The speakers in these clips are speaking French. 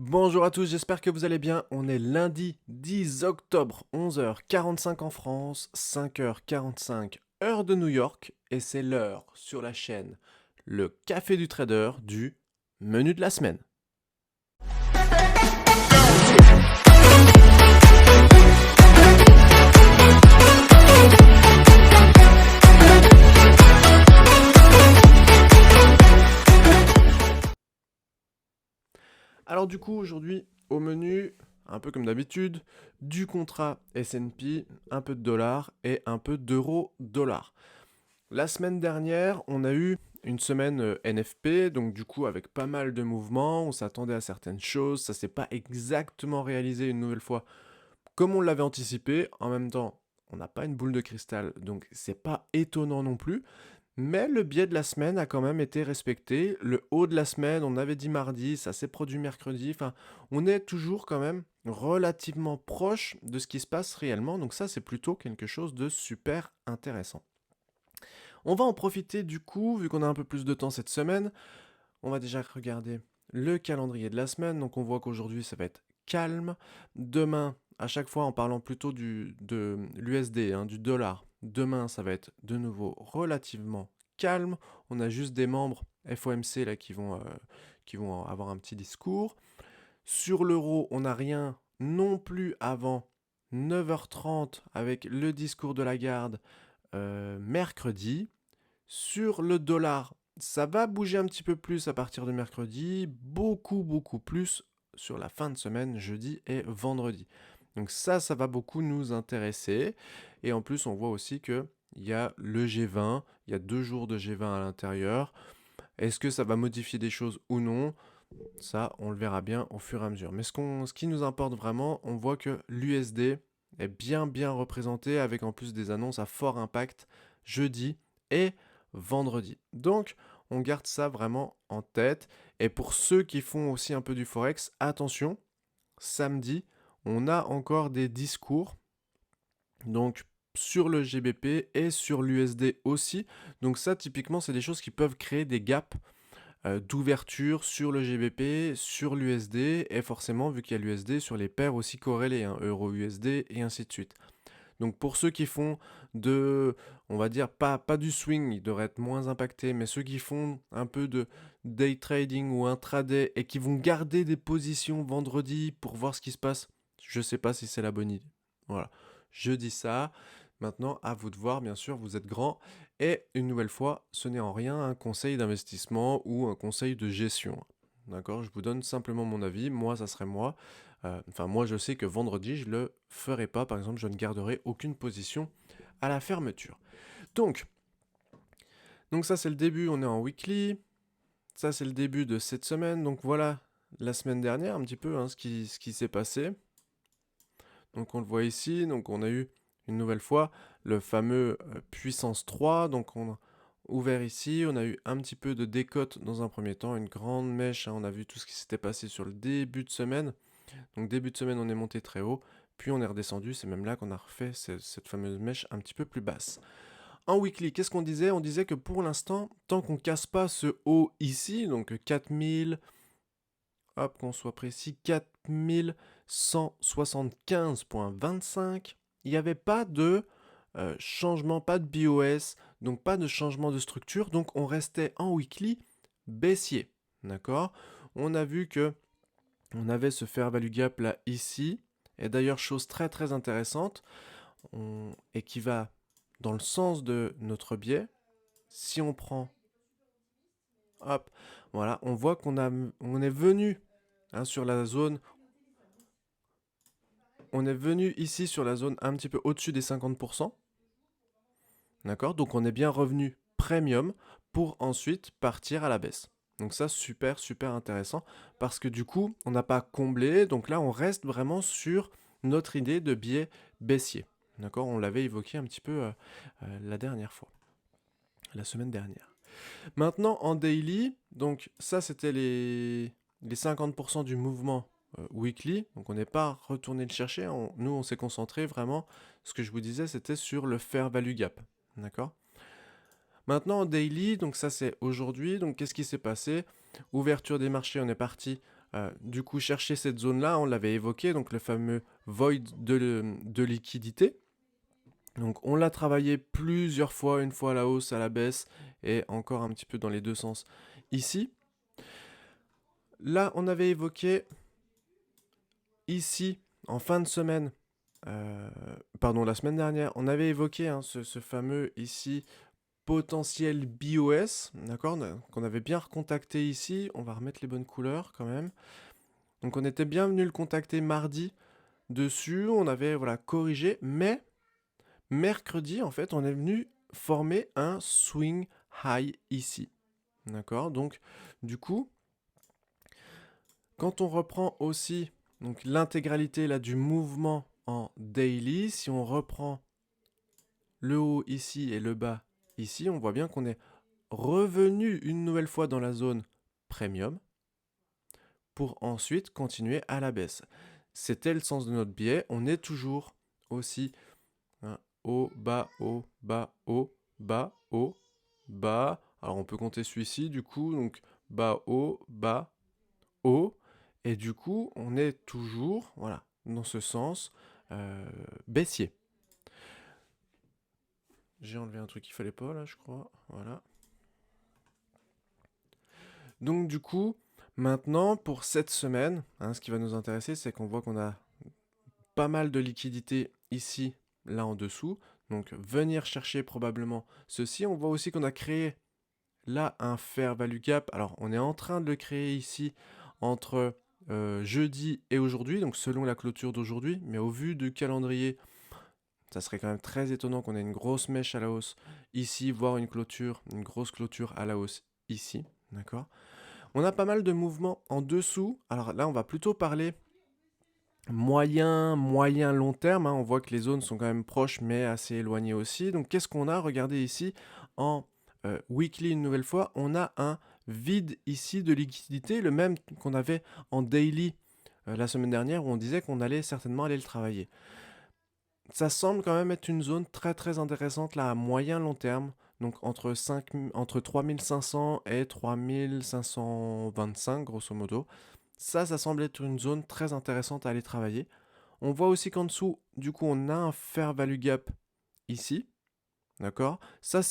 Bonjour à tous, j'espère que vous allez bien. On est lundi 10 octobre, 11h45 en France, 5h45 heure de New York, et c'est l'heure sur la chaîne Le Café du Trader du menu de la semaine. Alors du coup, aujourd'hui, au menu, un peu comme d'habitude, du contrat S&P, un peu de dollars et un peu d'euro-dollar. La semaine dernière, on a eu une semaine NFP, donc du coup avec pas mal de mouvements, on s'attendait à certaines choses, ça s'est pas exactement réalisé une nouvelle fois comme on l'avait anticipé. En même temps, on n'a pas une boule de cristal, donc c'est pas étonnant non plus. Mais le biais de la semaine a quand même été respecté. Le haut de la semaine, on avait dit mardi, ça s'est produit mercredi. Enfin, on est toujours quand même relativement proche de ce qui se passe réellement. Donc ça, c'est plutôt quelque chose de super intéressant. On va en profiter du coup, vu qu'on a un peu plus de temps cette semaine. On va déjà regarder le calendrier de la semaine. Donc on voit qu'aujourd'hui, ça va être calme. Demain, à chaque fois en parlant plutôt de l'USD, du dollar, demain, ça va être de nouveau relativement calme. On a juste des membres FOMC là, qui vont avoir un petit discours. Sur l'euro, on n'a rien non plus avant 9h30 avec le discours de Lagarde mercredi. Sur le dollar, ça va bouger un petit peu plus à partir de mercredi, beaucoup plus sur la fin de semaine, jeudi et vendredi. Donc ça va beaucoup nous intéresser. Et en plus, on voit aussi qu'il y a le G20, il y a 2 jours de G20 à l'intérieur. Est-ce que ça va modifier des choses ou non? Ça, on le verra bien au fur et à mesure. Mais ce qui nous importe vraiment, on voit que l'USD est bien représenté avec en plus des annonces à fort impact jeudi et vendredi. Donc, on garde ça vraiment en tête. Et pour ceux qui font aussi un peu du Forex, attention, samedi, on a encore des discours. Donc, sur le GBP et sur l'USD aussi. Donc ça, typiquement, c'est des choses qui peuvent créer des gaps d'ouverture sur le GBP, sur l'USD, et forcément, vu qu'il y a l'USD, sur les paires aussi corrélées, euro-USD, et ainsi de suite. Donc pour ceux qui font on va dire, pas du swing, ils devraient être moins impactés, mais ceux qui font un peu de day trading ou intraday et qui vont garder des positions vendredi pour voir ce qui se passe, je sais pas si c'est la bonne idée. Voilà, je dis ça. Maintenant, à vous de voir, bien sûr, vous êtes grand. Et une nouvelle fois, ce n'est en rien un conseil d'investissement ou un conseil de gestion. D'accord? Je vous donne simplement mon avis. Moi, ça serait moi. Enfin, moi, je sais que vendredi, je le ferai pas. Par exemple, je ne garderai aucune position à la fermeture. Donc, donc ça, c'est le début. On est en weekly. Ça, c'est le début de cette semaine. Donc voilà, la semaine dernière, un petit peu, ce qui s'est passé. Donc on le voit ici. Donc on a eu une nouvelle fois le fameux puissance 3. Donc on a ouvert ici. On a eu un petit peu de décote dans un premier temps. Une grande mèche. On a vu tout ce qui s'était passé sur le début de semaine. Donc début de semaine, on est monté très haut, puis on est redescendu, c'est même là qu'on a refait cette fameuse mèche un petit peu plus basse. En weekly, qu'est-ce qu'on disait? On disait que pour l'instant, tant qu'on casse pas ce haut ici, donc 4000, hop, qu'on soit précis, 4175,25, il n'y avait pas de changement, pas de BOS, donc pas de changement de structure, donc on restait en weekly baissier, d'accord? On a vu que on avait ce fair value gap là ici. Et d'ailleurs, chose très intéressante, et qui va dans le sens de notre biais, si on prend, hop, voilà, on voit on est venu sur la zone, on est venu ici sur la zone un petit peu au-dessus des 50%, d'accord? Donc on est bien revenu premium pour ensuite partir à la baisse. Donc ça, super intéressant, parce que du coup, on n'a pas comblé, donc là, on reste vraiment sur notre idée de biais baissier. D'accord? On l'avait évoqué un petit peu la dernière fois, la semaine dernière. Maintenant, en daily, donc ça, c'était les 50% du mouvement weekly, donc on n'est pas retourné le chercher, nous, on s'est concentré vraiment, ce que je vous disais, c'était sur le fair value gap. D'accord? Maintenant, en daily, donc ça c'est aujourd'hui, donc qu'est-ce qui s'est passé? Ouverture des marchés, on est parti du coup chercher cette zone-là, on l'avait évoqué, donc le fameux void de liquidité. Donc on l'a travaillé plusieurs fois, une fois à la hausse, à la baisse, et encore un petit peu dans les deux sens ici. Là, on avait évoqué ici, en fin de semaine, la semaine dernière, on avait évoqué ce fameux ici potentiel BOS, d'accord, qu'on avait bien recontacté ici. On va remettre les bonnes couleurs quand même. Donc on était bien venu le contacter mardi dessus, on avait corrigé, mais mercredi en fait on est venu former un swing high ici, d'accord. Donc du coup, quand on reprend aussi donc l'intégralité là du mouvement en daily, si on reprend le haut ici et le bas ici, on voit bien qu'on est revenu une nouvelle fois dans la zone premium pour ensuite continuer à la baisse. C'était le sens de notre biais. On est toujours aussi haut, bas, haut, bas, haut, bas, haut, bas. Alors on peut compter celui-ci du coup, donc bas, haut, et du coup on est toujours dans ce sens baissier. J'ai enlevé un truc qu'il fallait pas là, je crois. Voilà. Donc du coup, maintenant pour cette semaine, ce qui va nous intéresser, c'est qu'on voit qu'on a pas mal de liquidités ici, là en dessous. Donc venir chercher probablement ceci. On voit aussi qu'on a créé là un fair value gap. Alors on est en train de le créer ici entre jeudi et aujourd'hui, donc selon la clôture d'aujourd'hui. Mais au vu du calendrier, ça serait quand même très étonnant qu'on ait une grosse mèche à la hausse ici, voire une grosse clôture à la hausse ici. D'accord. On a pas mal de mouvements en dessous. Alors là, on va plutôt parler moyen, long terme. On voit que les zones sont quand même proches, mais assez éloignées aussi. Donc qu'est-ce qu'on a? Regardez ici, en weekly une nouvelle fois, on a un vide ici de liquidité, le même qu'on avait en daily la semaine dernière, où on disait qu'on allait certainement aller le travailler. Ça semble quand même être une zone très très intéressante là à moyen long terme, donc entre 3500 et 3525 grosso modo. Ça semble être une zone très intéressante à aller travailler. On voit aussi qu'en dessous, du coup, on a un fair value gap ici, d'accord. Ça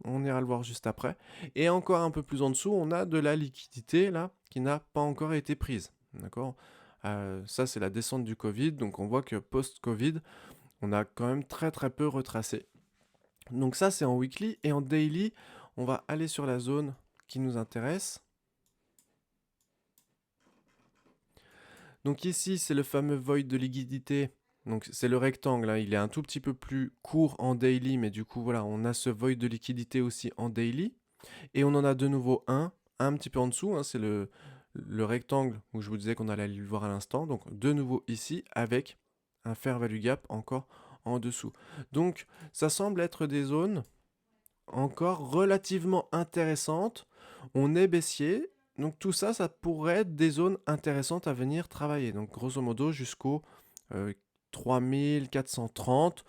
on ira le voir juste après. Et encore un peu plus en dessous, on a de la liquidité là qui n'a pas encore été prise, d'accord. Ça c'est la descente du Covid, donc on voit que post-Covid, on a quand même très très peu retracé. Donc ça c'est en weekly, et en daily, on va aller sur la zone qui nous intéresse. Donc ici c'est le fameux void de liquidité. Donc c'est le rectangle, hein. Il est un tout petit peu plus court en daily, mais du coup voilà, on a ce void de liquidité aussi en daily. Et on en a de nouveau un petit peu en dessous, c'est le rectangle où je vous disais qu'on allait le voir à l'instant. Donc de nouveau ici avec un fair value gap encore en dessous. Donc ça semble être des zones encore relativement intéressantes. On est baissier, donc tout ça, ça pourrait être des zones intéressantes à venir travailler. Donc grosso modo jusqu'au 3430,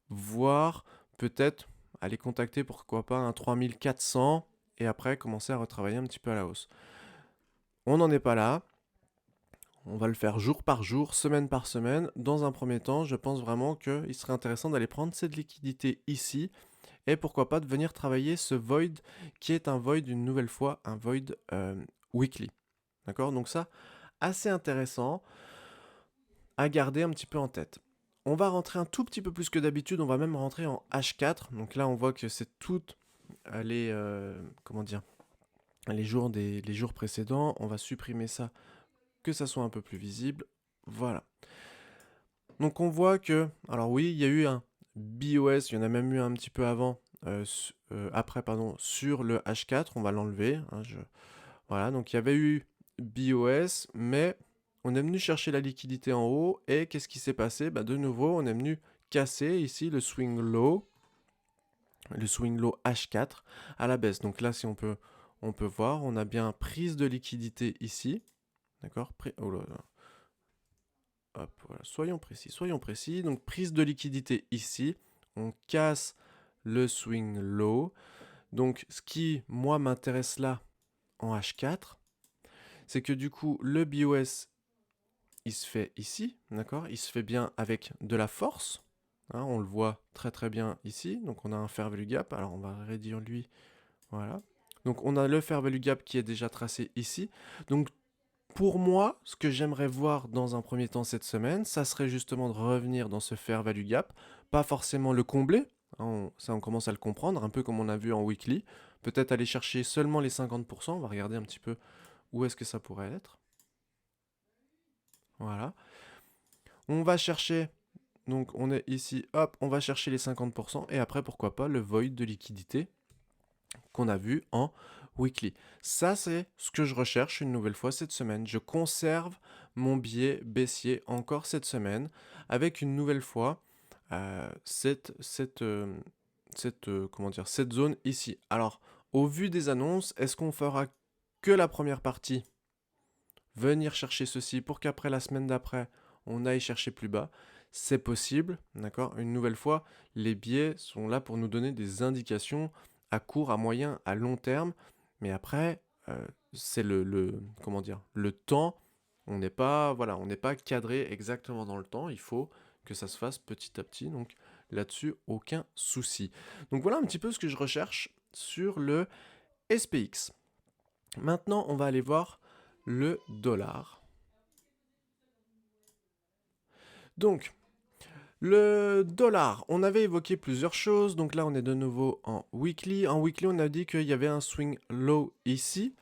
voire peut-être aller contacter pourquoi pas un 3400 et après commencer à retravailler un petit peu à la hausse. On n'en est pas là. On va le faire jour par jour, semaine par semaine. Dans un premier temps, je pense vraiment qu'il serait intéressant d'aller prendre cette liquidité ici et pourquoi pas de venir travailler ce void qui est un void, une nouvelle fois, un void weekly. D'accord? Donc ça, assez intéressant à garder un petit peu en tête. On va rentrer un tout petit peu plus que d'habitude, on va même rentrer en H4. Donc là, on voit que c'est toutes les, les jours précédents. On va supprimer ça, que ça soit un peu plus visible. Voilà. Donc on voit que, alors oui, il y a eu un BOS, il y en a même eu un petit peu avant, après, sur le H4, on va l'enlever. Voilà, donc il y avait eu BOS, mais on est venu chercher la liquidité en haut, et qu'est-ce qui s'est passé? De nouveau, on est venu casser ici le swing low H4 à la baisse. Donc là, si on peut voir, on a bien prise de liquidité ici, d'accord. Oh là là. Hop, voilà. Soyons précis. Donc prise de liquidité ici, on casse le swing low. Donc ce qui, moi, m'intéresse là en H4, c'est que du coup, le BOS, il se fait ici, d'accord? Il se fait bien avec de la force. Hein, on le voit très très bien ici. Donc on a un fair value gap. Alors on va réduire lui. Voilà. Donc on a le fair value gap qui est déjà tracé ici. Donc pour moi, ce que j'aimerais voir dans un premier temps cette semaine, ça serait justement de revenir dans ce fair value gap. Pas forcément le combler. Hein, ça on commence à le comprendre. Un peu comme on a vu en weekly. Peut-être aller chercher seulement les 50%. On va regarder un petit peu où est-ce que ça pourrait être. Voilà. On va chercher, donc on est ici, hop, on va chercher les 50%, et après, pourquoi pas, le void de liquidité qu'on a vu en weekly. Ça, c'est ce que je recherche une nouvelle fois cette semaine. Je conserve mon biais baissier encore cette semaine, avec une nouvelle fois cette zone ici. Alors, au vu des annonces, est-ce qu'on fera que la première partie, venir chercher ceci pour qu'après la semaine d'après, on aille chercher plus bas? C'est possible, d'accord? Une nouvelle fois, les biais sont là pour nous donner des indications à court, à moyen, à long terme, mais après, c'est comment dire, le temps. On n'est pas, voilà, on n'est pas cadré exactement dans le temps. Il faut que ça se fasse petit à petit. Donc là-dessus, aucun souci. Donc voilà un petit peu ce que je recherche sur le SPX. Maintenant, on va aller voir le dollar. Donc, le dollar, on avait évoqué plusieurs choses. Donc là, on est de nouveau en weekly. En weekly, on a dit qu'il y avait un swing low ici.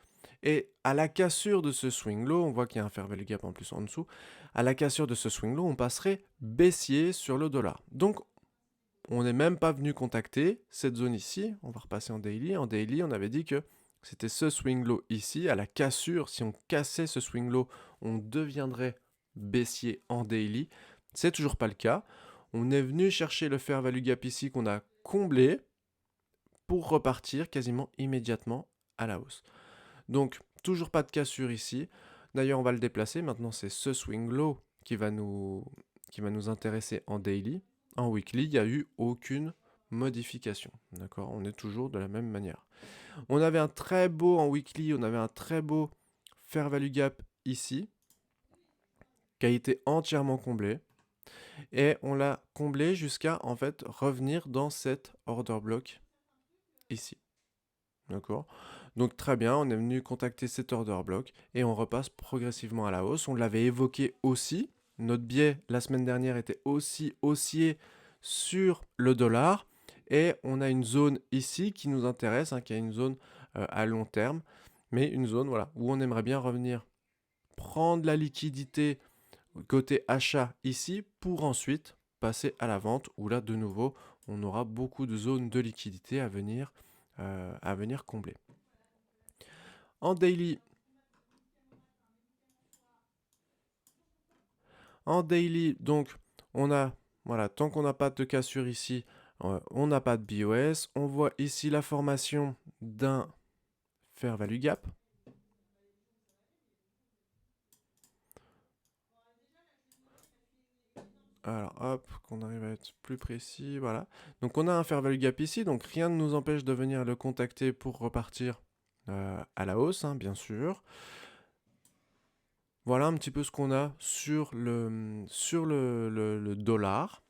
Et à la cassure de ce swing low, on voit qu'il y a un fair value gap en plus en dessous. À la cassure de ce swing low, on passerait baissier sur le dollar. Donc, on n'est même pas venu contacter cette zone ici. On va repasser en daily. En daily, on avait dit que c'était ce swing low ici. À la cassure, si on cassait ce swing low, on deviendrait baissier en daily. C'est toujours pas le cas. On est venu chercher le fair value gap ici qu'on a comblé pour repartir quasiment immédiatement à la hausse. Donc, toujours pas de cassure ici. D'ailleurs, on va le déplacer. Maintenant, c'est ce swing low qui va nous intéresser en daily. En weekly, il n'y a eu aucune modification. D'accord? On est toujours de la même manière. On avait un très beau, en weekly, on avait un très beau fair value gap ici, qui a été entièrement comblé. Et on l'a comblé jusqu'à, en fait, revenir dans cet order block ici. D'accord? Donc très bien, on est venu contacter cet order block et on repasse progressivement à la hausse. On l'avait évoqué aussi. Notre biais la semaine dernière était aussi haussier sur le dollar. Et on a une zone ici qui nous intéresse, qui est une zone à long terme, mais une zone voilà, où on aimerait bien revenir prendre la liquidité côté achat ici pour ensuite passer à la vente, où là de nouveau on aura beaucoup de zones de liquidité à venir combler. En daily, donc, on a, voilà, tant qu'on n'a pas de cassure ici, on n'a pas de BOS. On voit ici la formation d'un fair value gap. Alors, hop, qu'on arrive à être plus précis, voilà. Donc, on a un fair value gap ici, donc rien ne nous empêche de venir le contacter pour repartir à la hausse, bien sûr. Voilà un petit peu ce qu'on a sur le dollar.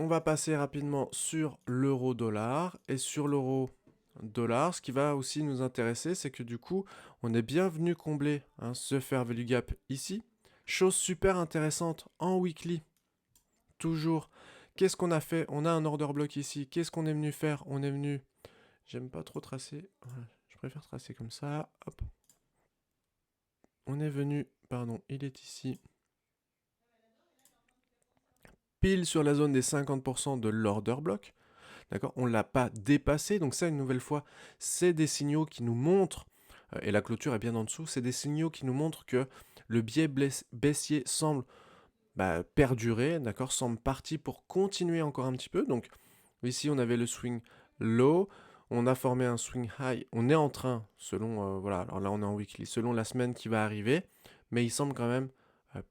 On va passer rapidement sur l'euro-dollar. Et sur l'euro-dollar, ce qui va aussi nous intéresser, c'est que du coup, on est bien venu combler ce fair value gap ici. Chose super intéressante en weekly. Toujours. Qu'est-ce qu'on a fait? On a un order block ici. Qu'est-ce qu'on est venu faire? On est venu... J'aime pas trop tracer. Je préfère tracer comme ça. Hop. On est venu... Pardon, il est ici. Pile sur la zone des 50% de l'order block. D'accord? On ne l'a pas dépassé. Donc ça, une nouvelle fois, c'est des signaux qui nous montrent, et la clôture est bien en dessous, c'est des signaux qui nous montrent que le biais baissier semble perdurer, d'accord? Semble parti pour continuer encore un petit peu. Donc ici, on avait le swing low, on a formé un swing high. On est en train, selon, voilà, alors là on est en weekly, selon la semaine qui va arriver, mais il semble quand même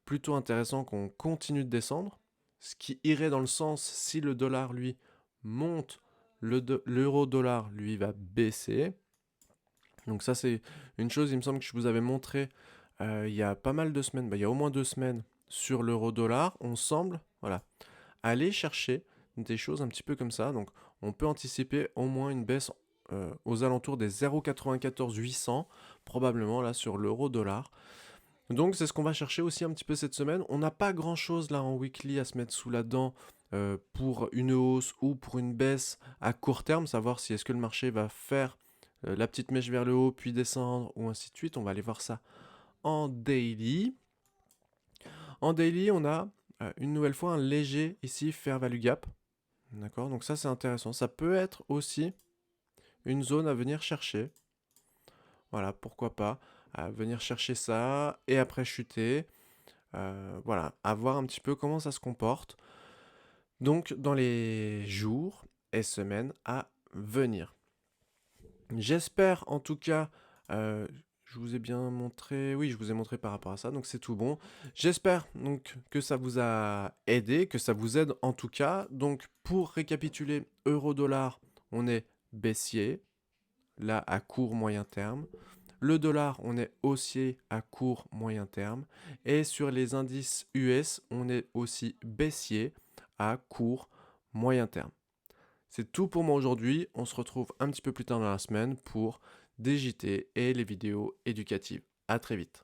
plutôt intéressant qu'on continue de descendre, ce qui irait dans le sens si le dollar, lui, monte, l'euro-dollar, lui, va baisser. Donc ça, c'est une chose, il me semble que je vous avais montré il y a pas mal de semaines, il y a au moins 2 semaines, sur l'euro-dollar. On semble, voilà, aller chercher des choses un petit peu comme ça. Donc on peut anticiper au moins une baisse aux alentours des 0,94 800, probablement là sur l'euro-dollar. Donc c'est ce qu'on va chercher aussi un petit peu cette semaine. On n'a pas grand-chose là en weekly à se mettre sous la dent pour une hausse ou pour une baisse à court terme, savoir si est-ce que le marché va faire la petite mèche vers le haut puis descendre ou ainsi de suite. On va aller voir ça en daily. En daily, on a une nouvelle fois un léger ici fair value gap. D'accord, donc ça c'est intéressant. Ça peut être aussi une zone à venir chercher. Voilà, pourquoi pas. À venir chercher ça et après chuter. Voilà, à voir un petit peu comment ça se comporte. Donc dans les jours et semaines à venir. J'espère en tout cas, je vous ai bien montré, oui, je vous ai montré par rapport à ça, donc c'est tout bon. J'espère donc que ça vous a aidé, que ça vous aide en tout cas. Donc pour récapituler, euro-dollar, on est baissier, là à court moyen terme. Le dollar, on est haussier à court moyen terme. Et sur les indices US, on est aussi baissier à court moyen terme. C'est tout pour moi aujourd'hui. On se retrouve un petit peu plus tard dans la semaine pour des JT et les vidéos éducatives. À très vite.